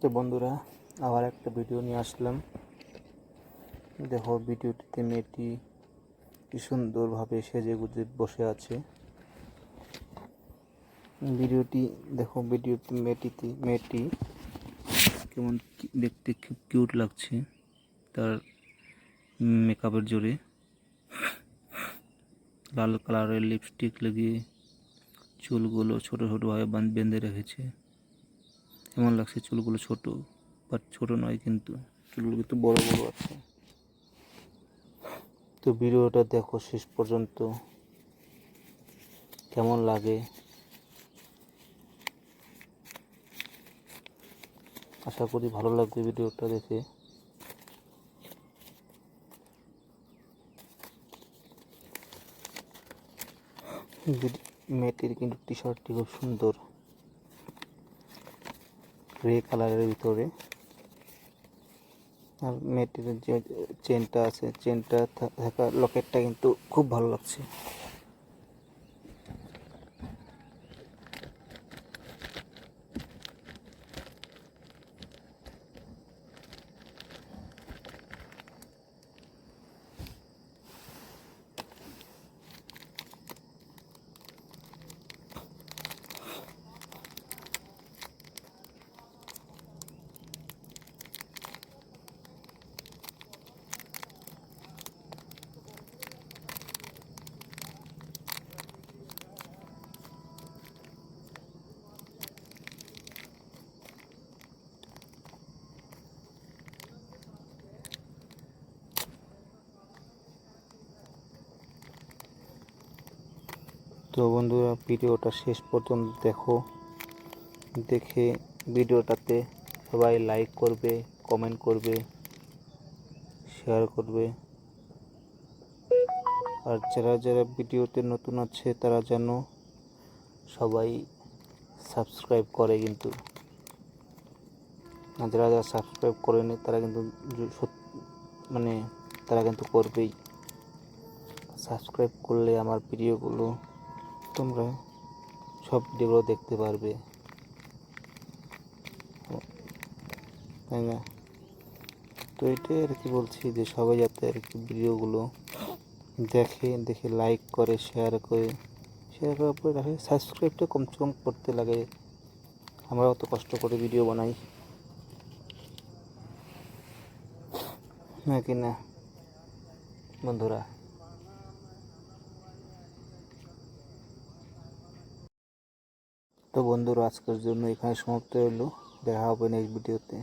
তো বন্ধুরা, আবার একটা ভিডিও নিয়ে আসলাম। দেখো, ভিডিওটিতে মেয়েটি কি সুন্দরভাবে সেজে গুজে বসে আছে। ভিডিওটি দেখো, ভিডিওতে মেয়েটি কেমন দেখতে খুব কিউট লাগছে তার মেকআপের জোরে। লাল কালারের লিপস্টিক লাগিয়ে চুলগুলো ছোট ছোটভাবে বেঁধে রেখেছে। এমন লাগছে চুলগুলো ছোট, বাট ছোট নয়, কিন্তু চুলগুলো কিন্তু বড় বড় আছে। তো ভিডিওটা দেখো শেষ পর্যন্ত, কেমন লাগে আশা করি ভালো লাগবে ভিডিওটা দেখে। মেয়েটির কিন্তু টি শার্টটি খুব সুন্দর, গ্রে কালারের ভিতরে। আর মেয়েটির যে চেনটা আছে, চেনটা থাকা লকেটটা কিন্তু খুব ভালো লাগছে। তো বন্ধুরা, ভিডিওটা শেষ পর্যন্ত দেখো, দেখে ভিডিওটাতে সবাই লাইক করবে, কমেন্ট করবে, শেয়ার করবে। আর যারা যারা ভিডিওতে নতুন আছে তারা যেন সবাই সাবস্ক্রাইব করে। কিন্তু যারা যারা সাবস্ক্রাইব করেনি তারা কিন্তু মানে তারা কিন্তু করবেই। সাবস্ক্রাইব করলে আমার ভিডিওগুলো তোমরা সব ভিডিওগুলো দেখতে পারবে, তাই না? তো এটাই আর কি বলছি, যে সবাই যাতে আর কি ভিডিওগুলো দেখে লাইক করে, শেয়ার করার পরে রাখে। সাবস্ক্রাইবটা কমসে কম করতে লাগে, আমরা অত কষ্ট করে ভিডিও বানাই, নাকি না বন্ধুরা? তো বন্ধুরা, আজকের জন্য এখানে সমাপ্ত হলো। দেখা হবে নেক্সট ভিডিওতে।